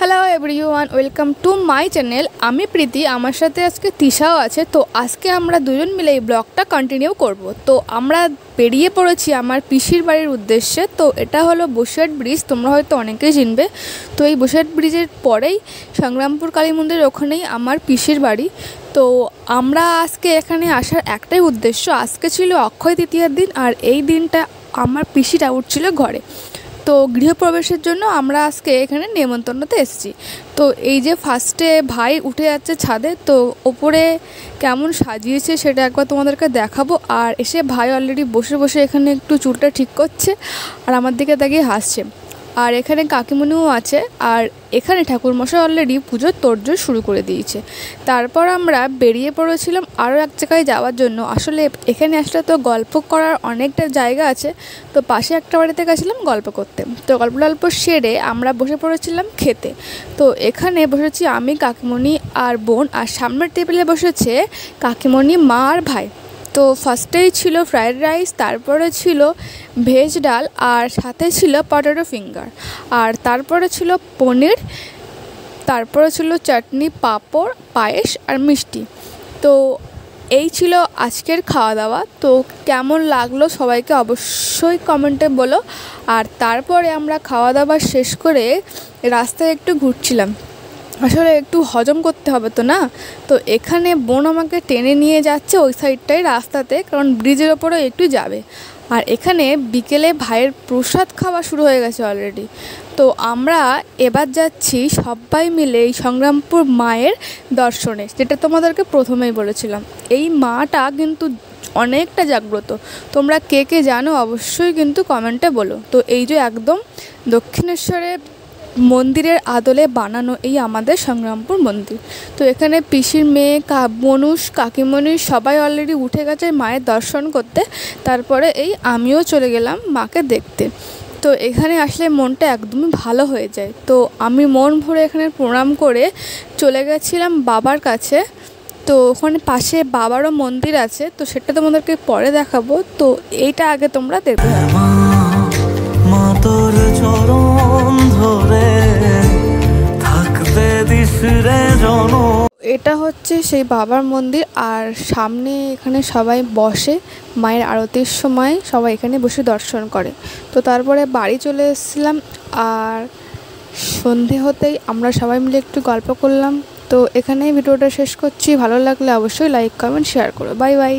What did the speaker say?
Hello everyone, welcome to my channel. আমি প্রীতি, আমার সাথে আজকে তিশাও আছে। তো আজকে আমরা দুজন মিলে এই ব্লগটা কন্টিনিউ করব। তো আমরা বেরিয়ে পড়েছি আমার পিসির বাড়ির উদ্দেশ্যে। তো এটা হলো বসিরহাট ব্রিজ, তোমরা হয়তো অনেকেই চিনবে। তো এই বসিরহাট ব্রিজের পরেই সংগ্রামপুর কালী মন্দির, ওখানেই আমার পিসির বাড়ি। তো আমরা আজকে এখানে আসার একটাই উদ্দেশ্য, আজকে ছিল অক্ষয় তৃতীয়ার দিন, আর এই দিনটা আমার পিসিরা উঠছিল ঘরে। তো গৃহপ্রবেশের জন্য আমরা আজকে এখানে নেমন্তন্নতে এসেছি। তো এই যে ফার্স্টে ভাই উঠে যাচ্ছে ছাদে, তো ওপরে কেমন সাজিয়েছে সেটা একবার তোমাদেরকে দেখাবো। আর এসে ভাই অলরেডি বসে বসে এখানে একটু চুলটা ঠিক করছে আর আমার দিকে তাকিয়ে হাসছে। আর এখানে কাকিমণিও আছে, আর এখানে ঠাকুরমশাই অলরেডি পুজোর তোড়জোড় শুরু করে দিয়েছে। তারপর আমরা বেরিয়ে পড়েছিলাম আরও এক জায়গায় যাওয়ার জন্য। আসলে এখানে আসলে তো গল্প করার অনেকটা জায়গা আছে, তো পাশে একটা বাড়িতে গেছিলাম গল্প করতে। তো গল্প সেরে আমরা বসে পড়েছিলাম খেতে। তো এখানে বসেছি আমি, কাকিমণি আর বোন, আর সামনের টেবিলে বসেছে কাকিমণি, মা আর ভাই। তো ফার্স্টেই ছিল ফ্রায়েড রাইস, তারপরে ছিল ভেজ ডাল, আর সাথে ছিল পটেটো ফিঙ্গার, আর তারপরে ছিল পনির, তারপরে ছিল চাটনি, পাঁপড়, পায়েস আর মিষ্টি। তো এই ছিল আজকের খাওয়া দাওয়া। তো কেমন লাগলো সবাইকে অবশ্যই কমেন্টে বলো। আর তারপরে আমরা খাওয়া দাওয়া শেষ করে রাস্তায় একটু ঘুরছিলাম। আসলে একটু হজম করতে হবে তো না। তো এখানে বোন আমাকে টেনে নিয়ে যাচ্ছে ওই সাইডটাই রাস্তাতে, কারণ ব্রিজের ওপরে একটু যাবে। আর এখানে বিকেলে ভাইয়ের প্রসাদ খাওয়া শুরু হয়ে গেছে অলরেডি। তো আমরা এবার যাচ্ছি সবাই মিলে এই সংগ্রামপুর মায়ের দর্শনে, যেটা তোমাদেরকে প্রথমেই বলেছিলাম। এই মাটা কিন্তু অনেকটা জাগ্রত, তোমরা কে কে জানো অবশ্যই কিন্তু কমেন্টে বলো। তো এই যে একদম দক্ষিণেশ্বরে মন্দিরের আদলে বানানো এই আমাদের সংগ্রামপুর মন্দির। তো এখানে পিসির মেয়ে, মনুষ, কাকিমণি সবাই অলরেডি উঠে গেছে মায়ের দর্শন করতে। তারপরে এই আমিও চলে গেলাম মাকে দেখতে। তো এখানে আসলে মনটা একদমই ভালো হয়ে যায়। তো আমি মন ভরে এখানে প্রণাম করে চলে গেছিলাম বাবার কাছে। তো ওখানে পাশে বাবারও মন্দির আছে, তো সেটা তোমাদেরকে পরে দেখাবো। তো এইটা আগে তোমরা দেখবে। এটা হচ্ছে সেই বাবার মন্দির, আর সামনে এখানে সবাই বসে মায়ের আরতির সময়, সবাই এখানে বসে দর্শন করে। তো তারপরে বাড়ি চলে এসেছিলাম, আর সন্ধে হতেই আমরা সবাই মিলে একটু গল্প করলাম। তো এখানেই ভিডিওটা শেষ করছি। ভালো লাগলে অবশ্যই লাইক, কমেন্ট, শেয়ার করো। Bye bye.